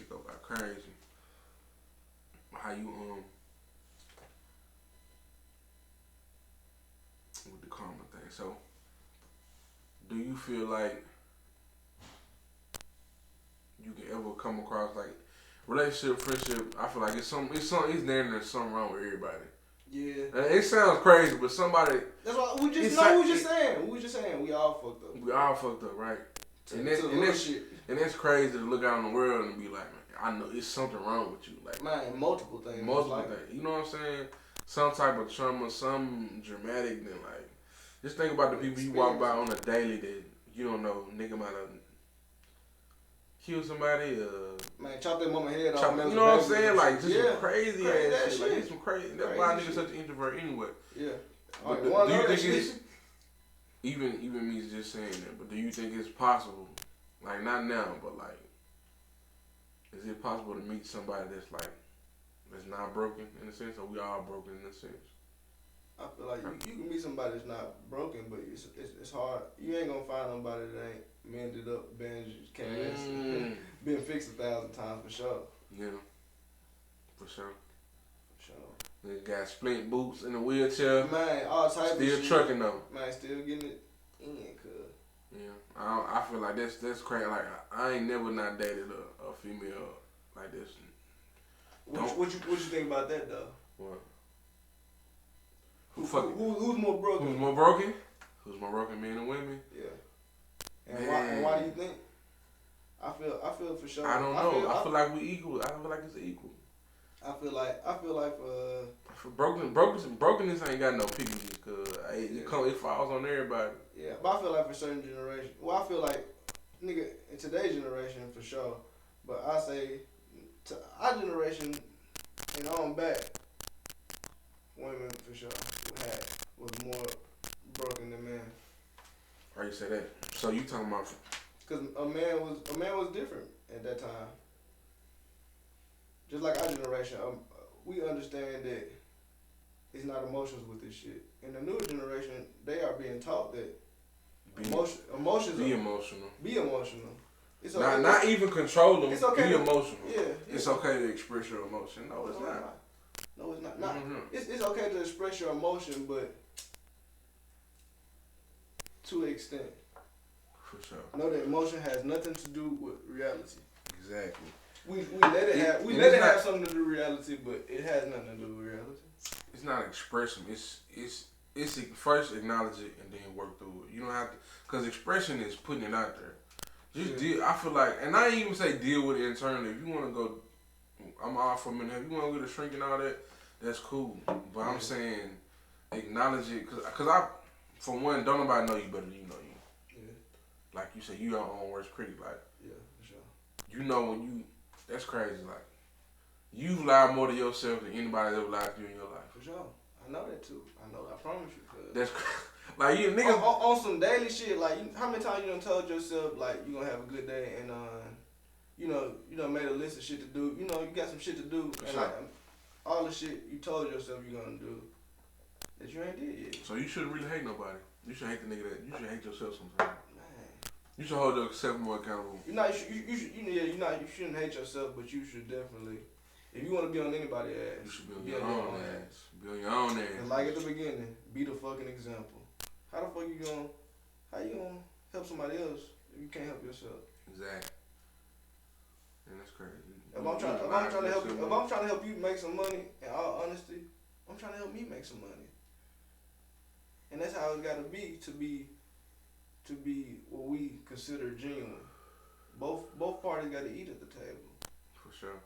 shit go by crazy. How you with the karma thing? So, do you feel like you can ever come across like relationship, friendship? I feel like it's there. There's something wrong with everybody. Yeah. It sounds crazy, but somebody. That's why we just know. We just saying. We just saying. We all fucked up. We all fucked up, right? And that's crazy to look out in the world and be like, man, I know it's something wrong with you. Like, man, multiple things. Multiple things. You know what I'm saying? Some type of trauma, some dramatic. Then like, just think about the people you walk by on a daily that you don't know. Nigga might have killed somebody. Man, chop that mama head off. You know what I'm saying? Like, just some crazy ass shit. Like, it's some crazy. That's why niggas such an introvert anyway. Yeah. But do you think it's even me just saying that? But do you think it's possible? Like, not now, but like, is it possible to meet somebody that's not broken in a sense, or we all broken in a sense? I feel like you can meet somebody that's not broken, but it's hard. You ain't gonna find nobody that ain't mended up, bandaged, been fixed 1,000 times for sure. Yeah, for sure. For sure. Nigga got splint boots in a wheelchair. Man, all types of shit. Still trucking though. Man, still getting it in, cuz. Yeah, I feel like that's crazy. Like, I ain't never not dated a female like this. What you think about that though? What? Who's more broken? Who's more broken? Who's more broken, men and women? Yeah. And why do you think? I feel for sure. I don't know. I feel like we equal. I feel like it's equal. I feel like for brokenness ain't got no pickages, cause it falls on everybody. Yeah, but I feel like for certain generation. Well, I feel like nigga in today's generation for sure. But I say to our generation and on back, women for sure was more broken than men. Why you say that? So you talking about? Because a man was different at that time. Just like our generation, we understand that it's not emotions with this shit. In the newer generation, they are being taught that emotions. Be emotional. Be emotional. It's okay. Not even control them. It's okay. Be emotional. Yeah. It's okay to express your emotion. No, it's not. No, it's not. It's okay to express your emotion, but to an extent. For sure. Know that emotion has nothing to do with reality. Exactly. We let it have something to do with reality, but it has nothing to do with reality. It's not expression. It's first acknowledge it and then work through it. You don't have to, cause expression is putting it out there. Just deal. I feel like, and I ain't even say deal with it internally. If you want to go, I'm all for a minute. If you want to get a shrink and all that, that's cool. But I'm saying acknowledge it, cause I, for one, don't nobody know you better than you know you. Yeah. Like you said, you your own worst critic. Like, yeah, for sure. You know when you, that's crazy. Like, you've lied more to yourself than anybody ever lied to you in your life. For sure. I know that too. I promise you. That's like you niggas on some daily shit. Like, how many times you done told yourself like you gonna have a good day and you done made a list of shit to do. You know you got some shit to do and like all the shit you told yourself you gonna do that you ain't did yet. So you shouldn't really hate nobody. You should hate the nigga that you should hate yourself sometimes. Man. You should hold yourself more accountable. You shouldn't hate yourself, but you should definitely. If you want to be on anybody's ass, you should be on your own ass. Be on your own ass. And like at the beginning, be the fucking example. How the fuck you gonna help somebody else if you can't help yourself? Exactly. And that's crazy. If I'm trying to help you make some money, in all honesty, I'm trying to help me make some money. And that's how it's gotta be to be what we consider genuine. Both parties gotta eat at the table. For sure.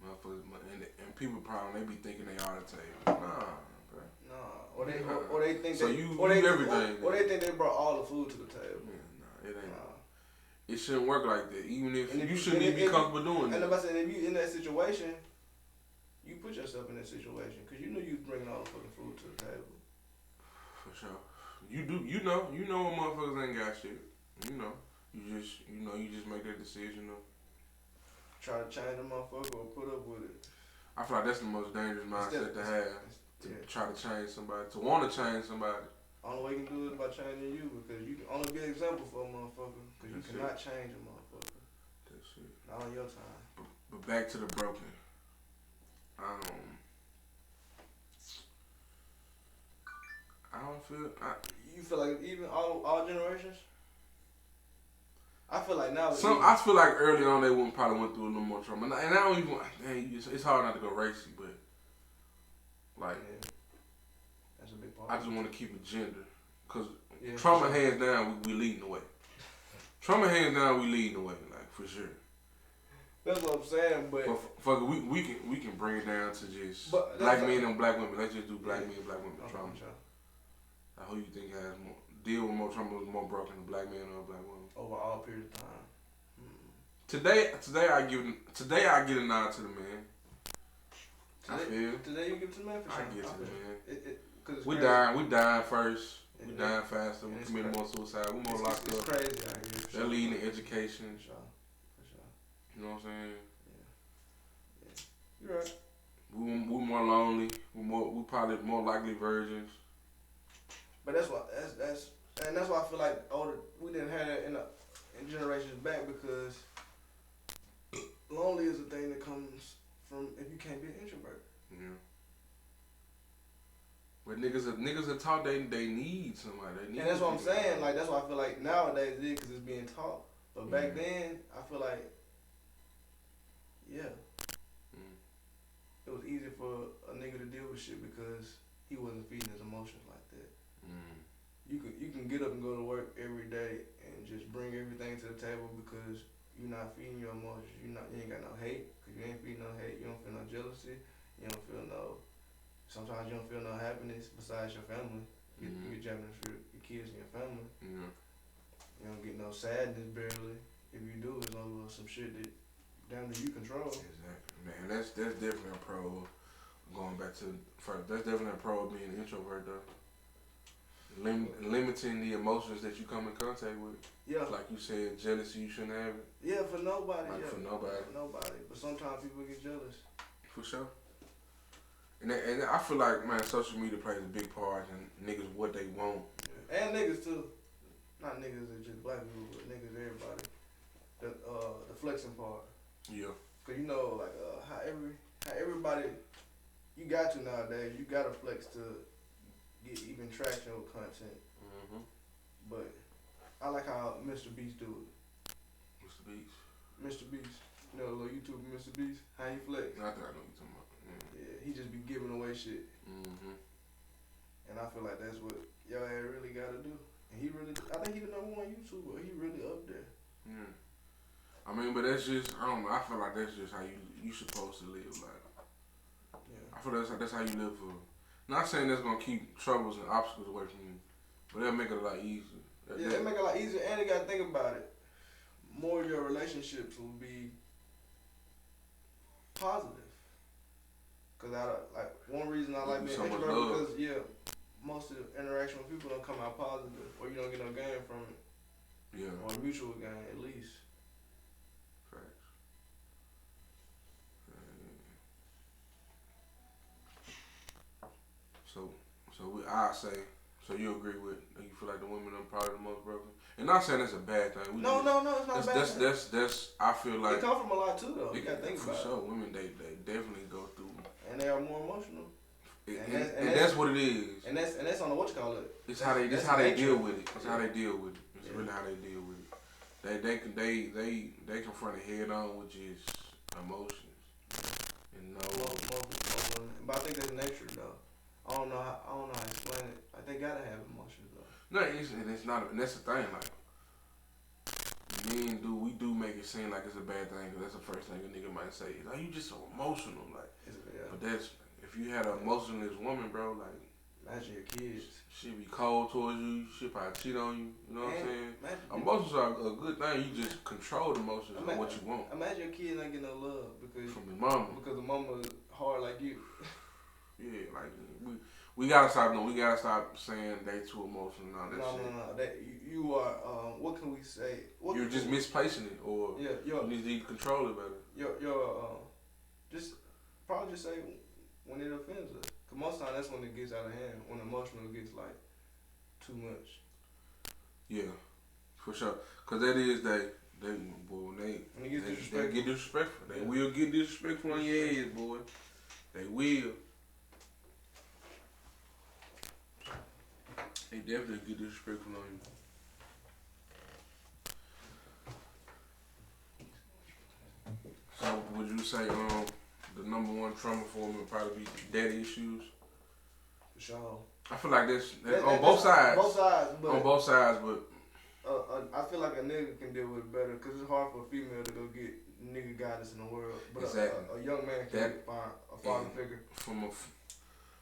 Motherfuckers, and people probably they be thinking they are the table. Nah, bro. Nah, or they think so they, you or they everything. Or they think they brought all the food to the table. Yeah, nah, it ain't. It shouldn't work like that. Even if you shouldn't even be comfortable doing it. And if I said if you in that situation, you put yourself in that situation because you knew you was bringing all the fucking food to the table. For sure. You do. You know when motherfuckers ain't got shit. You know. You just make that decision of. Try to change the motherfucker or put up with it. I feel like that's the most dangerous mindset to have. To try to change somebody. To want to change somebody. Only way you can do it is by changing you because you can only be an example for a motherfucker because you cannot change a motherfucker. That shit. I on your time. But back to the broken. I don't feel. You feel like even all generations? I feel like now. I feel like early on they probably went through a little more trauma, and I don't even. Dang, it's hard not to go racy, but like, yeah, that's a big part. I just want to keep it gender, cause yeah, trauma sure. hands down we leading the way. Trauma hands down we leading the way, like for sure. That's what I'm saying, but fuck it, we can bring it down to just black men and black women. Let's just do black men and black women trauma. Sure. Who you think has more deal with more trauma, more broken, a black man or a black woman? Over all period of time. Today I get a nod to the man. Today you give it to the man for sure. I give it to the man. We dying first. We dying faster. We committing more suicide. We more locked up. It's crazy out here. They're leading in education. For sure. You know what I'm saying? Yeah. You're right. We more lonely. We probably more likely virgins. But that's why I feel like we didn't have that in generations back, because lonely is a thing that comes from if you can't be an introvert. Yeah. But niggas are taught they need somebody. And that's what I'm saying. Like that's why I feel like nowadays it is, because it's being taught. But back then I feel like it was easy for a nigga to deal with shit because he wasn't feeding his emotions like that. You can get up and go to work every day and just bring everything to the table because you're not feeding your emotions. You ain't got no hate because you ain't feeding no hate. You don't feel no jealousy. You don't feel sometimes you don't feel no happiness besides your family. You get happiness for your kids and your family. Yeah. You don't get no sadness barely. If you do, it's over some shit that damn near you control. Exactly, man. That's definitely a pro. Going back to first, that's definitely a pro of being an introvert though. Limiting the emotions that you come in contact with. Yeah. Like you said, jealousy, you shouldn't have it. Yeah, for nobody. For nobody. For nobody. But sometimes people get jealous. For sure. And I feel like, man, social media plays a big part in niggas what they want. Yeah. And niggas too. Not niggas that just black people, but niggas everybody. The flexing part. Yeah. Cause you know, like how everybody, you got to nowadays. You gotta flex to get even traction with content. But I like how Mr. Beast do it. Mr. Beast. You know, a little YouTuber Mr. Beast. How he flex. I think I know what you're talking about. Yeah, he just be giving away shit. And I feel like that's what y'all really gotta do. And I think he the #1 YouTuber. He really up there. Yeah. I mean, but that's just, I don't know, I feel like that's just how you supposed to live. Like, I feel that's how you live for. Not saying that's gonna keep troubles and obstacles away from you, but it'll make it a lot easier. It'll make it a lot easier, and you gotta think about it. More of your relationships will be positive. Cause one reason I like being introvert because most of the interaction with people don't come out positive, or you don't get no gain from it. Yeah. Or a mutual gain at least. So you agree with, you feel like the women are probably the most broken? And not saying it's a bad thing. No, it's not bad. That's, I feel like. It come from a lot too though. You gotta think about it. For sure, women, they definitely go through. And they are more emotional. And that's what it is. And that's on the what you call it. It's how they deal with it. It's how they deal with it. It's really how they deal with it. They confront it head on with just emotions. And but I think that's nature though. I don't know how to explain it. Like they gotta have emotions though. No, it's not. And that's the thing. Like, we do make it seem like it's a bad thing because that's the first thing a nigga might say. Like, you just so emotional. Like, but that's if you had an emotionless woman, bro. Like, imagine your kids. She'd be cold towards you. She'd probably cheat on you. You know what I'm saying? Emotions are a good thing. You just control the emotions of what you want. Imagine your kid not getting no love because from his mama. Because the mama is hard like you. Yeah, like we gotta stop. No, we gotta stop saying they too emotional. No. You are. What can we say? You're just misplacing it, or you need to control it better. Just probably just say when it offends us. Cause most times that's when it gets out of hand. When emotional gets like too much. Yeah, for sure. Cause that is They, boy, they get disrespectful. They get disrespectful. They will get disrespectful on your head, boy. They will. They definitely get disrespectful on you. So would you say the number one trauma for me would probably be daddy issues? For sure. I feel like that's on both sides. Both sides, but on both sides, but I feel like a nigga can deal with it better because it's hard for a female to go get nigga guidance in the world. But exactly. a young man can find a father figure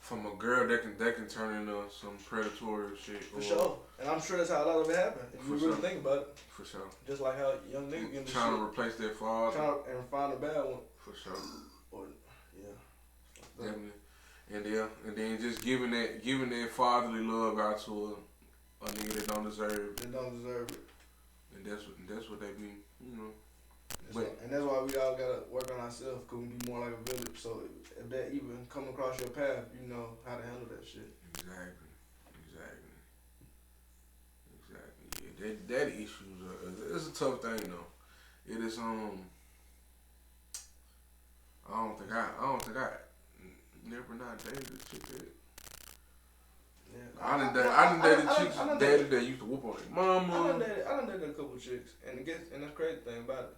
from a girl that can turn into some predatory shit. For sure. And I'm sure that's how a lot of it happened. If you really think about it. For sure. Just like how young nigga get trying to replace their father. And find a bad one. For sure. Or definitely. And then just giving that fatherly love out to a nigga that don't deserve it. They don't deserve it. And that's what they be, you know. And that's why we all gotta work on ourselves, cause we be more like a village. So if that even come across your path, you know how to handle that shit. Exactly. Yeah, that issues it's a tough thing though. It is I don't think I never not dated a chick that. Yeah. I done dated chicks daddy that used to whoop on their mama. I done dated a couple chicks, and that's crazy thing about it.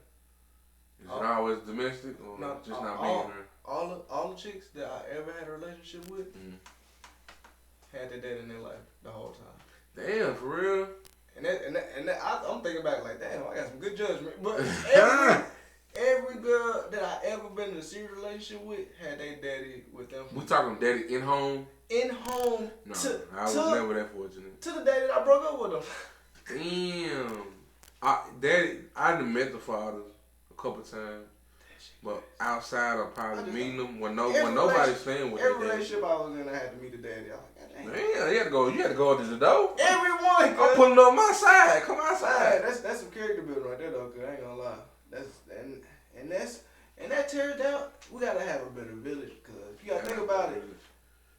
Is it always domestic or not being her? All the chicks that I ever had a relationship with had their dad in their life the whole time. Damn, for real. And I'm thinking back like, damn, I got some good judgment. But every girl that I ever been in a serious relationship with had their daddy with them. We talking daddy in home? In home. No, I was never that fortunate. To the day that I broke up with him. Damn. I done met the fathers a couple times. But outside of probably meeting them, when nobody's staying with every relationship I was in, I had to meet the daddy. I was like, God damn. Man, you had to go to the door. Everyone. I'm pulling up my side. Come outside. That's some character building right there, though. Cause I ain't gonna lie. And that tears down. We gotta have a better village. Cause if you gotta think about it,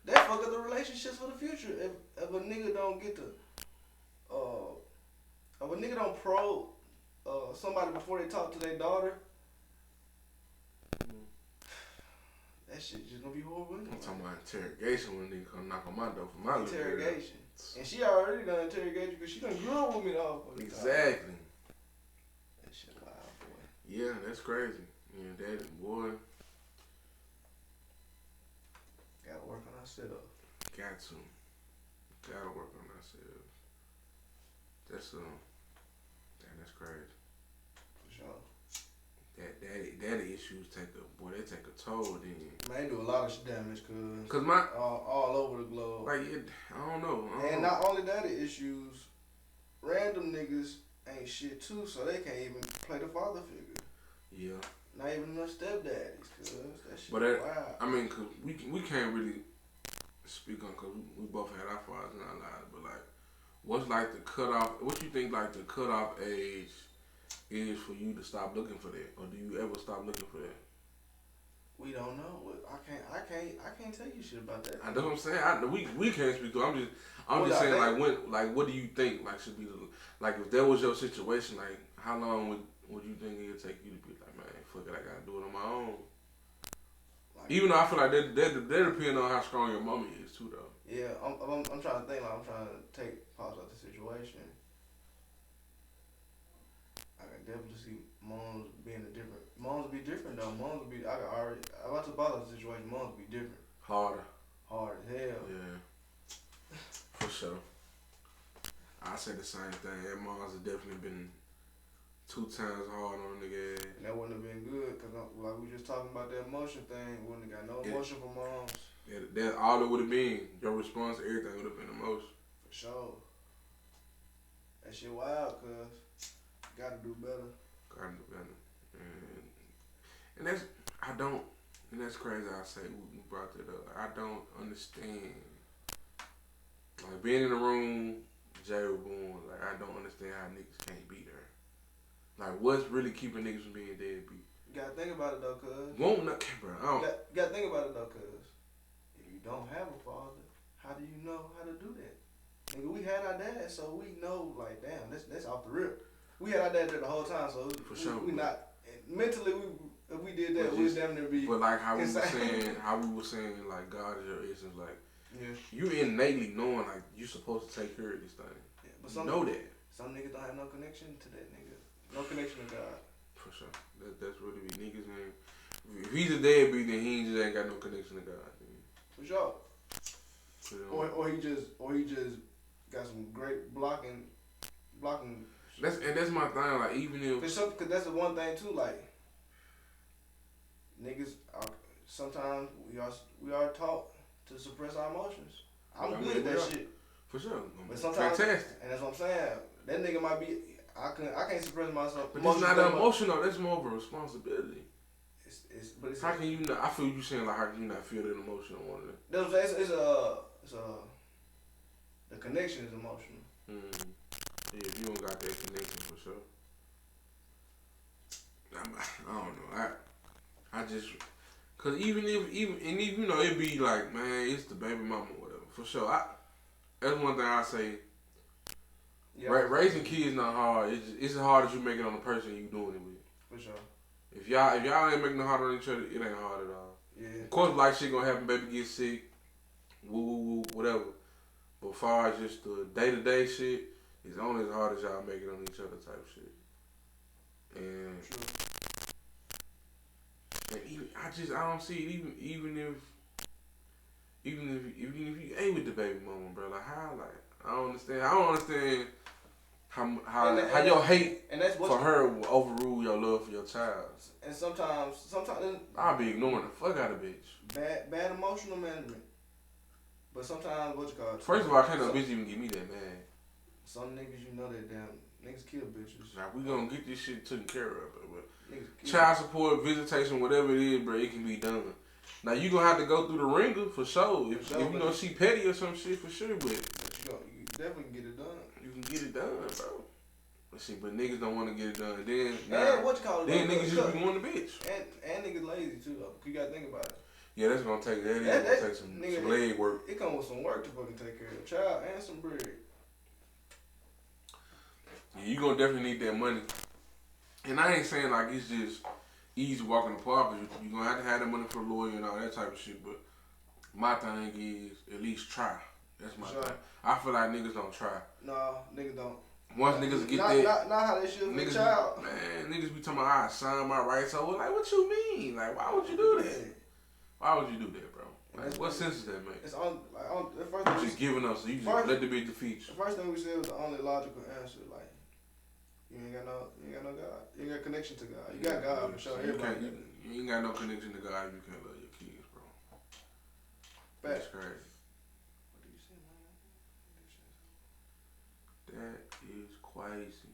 that fuck up the relationships for the future. If a nigga don't get to, if a nigga don't probe somebody before they talk to their daughter. That shit just gonna be horrible. I'm talking about interrogation when they come knock on my door for my interrogation. And she already done interrogate you because she done grew up with me the whole fucking time. Exactly. That shit wild, boy. Yeah, that's crazy. Yeah, that boy. Gotta work on ourselves. Gotta work on ourselves. That's that's crazy. For sure. Daddy issues take a toll then. Man, they do a lot of damage cause all over the globe. Like I don't know. Not only daddy issues, random niggas ain't shit too, so they can't even play the father figure. Yeah. Not even no stepdaddies, cause that shit wild. I mean, cause we can't really speak on, cause we both had our fathers in our lives, but like, what's like the cutoff? What you think like the cutoff age is for you to stop looking for that, or do you ever stop looking for that? We don't know. I can't tell you shit about that. I know what I'm saying. We can't speak to it. I'm just saying like what do you think like should be like if that was your situation, like how long would you think it'd take you to be like, man, fuck it, I gotta do it on my own. Like, even though I feel like that depends on how strong your mommy is too though. Yeah, I'm trying to think like I'm trying to take pause out the situation. I can definitely see moms being different. Moms would be different though. Moms would be. I'm about to bother the situation. Moms would be different. Harder. Hard as hell. Yeah. For sure. I say the same thing. That moms have definitely been 2 times hard on a nigga ass. And that wouldn't have been good because like we just talking about that emotion thing. Wouldn't have got no emotion from moms. Yeah, that all it would have been. Your response to everything would have been emotion. For sure. That shit wild, cuz. Gotta do better. And that's crazy I say we brought that up. I don't understand. Like being in the room, Jay was born, like I don't understand how niggas can't beat her. Like what's really keeping niggas from being deadbeat? You gotta think about it though, cuz. Bro, You gotta think about it though, cuz. If you don't have a father, how do you know how to do that? Nigga, we had our dad, so we know, like, damn, that's off the rip. we had our dad there the whole time, so for sure. We not mentally. If we did that, we'd damn near be. But like how we were saying, like God is your essence, like yeah. You innately knowing like you supposed to take care of this thing. Yeah, but you know that. Some niggas don't have no connection to that nigga. No connection to God. For sure. That's what it be. Niggas ain't. If he's a deadbeat, then he just ain't got no connection to God. For sure. Or he just got some great blocking. That's my thing. Like even if cause that's the one thing too. Like niggas sometimes we are taught to suppress our emotions. I'm good at that shit. For sure. But sometimes, fantastic. And that's what I'm saying. That nigga might be. I can't suppress myself. But it's not emotional. That's more of a responsibility. But how can you not? I feel you saying like how can you not feel that emotion on one of them? That's what I'm saying. The connection is emotional. Yeah, if you don't got that connection for sure. I don't know. I just cause even if you know it'd be like man it's the baby mama or whatever for sure. That's one thing I say. Yeah. Raising kids not hard. It's as hard as you make it on the person you doing it with. For sure. If y'all ain't making it hard on each other, it ain't hard at all. Yeah. Of course, like shit gonna happen. Baby get sick. Woo, whatever. But as far as just the day-to-day shit, it's only as hard as y'all make it on each other type shit. And even, I don't see it even if you ate with the baby mama, bro. Like how I don't understand how your hate for her will overrule your love for your child. And sometimes I'll be ignoring the fuck out of bitch. Bad emotional management. But sometimes First of all, can't no bitch even get me that mad. Some niggas that damn niggas kill bitches. Now we gonna get this shit taken care of, but child support, visitation, whatever it is, bro, it can be done. Now you gonna have to go through the ringer for sure. If you know she petty or some shit for sure, but you definitely can get it done. You can get it done, bro. But niggas don't want to get it done. Then niggas just be wanting the bitch. And niggas lazy too though. You gotta think about it. Yeah, that's gonna take some leg work. It comes with some work to fucking take care of the child and some bread. Yeah, you gonna definitely need that money. And I ain't saying like it's just easy walking the park. You gonna have to have that money for a lawyer and all that type of shit. But my thing is at least try. That's my thing. I feel like niggas don't try. No, niggas don't. Once niggas get that, not how they should for a child. Man, niggas be talking about I sign my rights over. Like, what you mean? Like, why would you do that? Why would you do that, bro? Like, what sense does that make? It's the first thing you just giving up, so you just let the bitch defeat you. The first thing we said was the only logical answer. Like, you ain't got no God. You ain't got connection to God. You got God for sure. You ain't got no connection to God if you can't love your kids, bro. That's crazy. What do you say, man? That is crazy.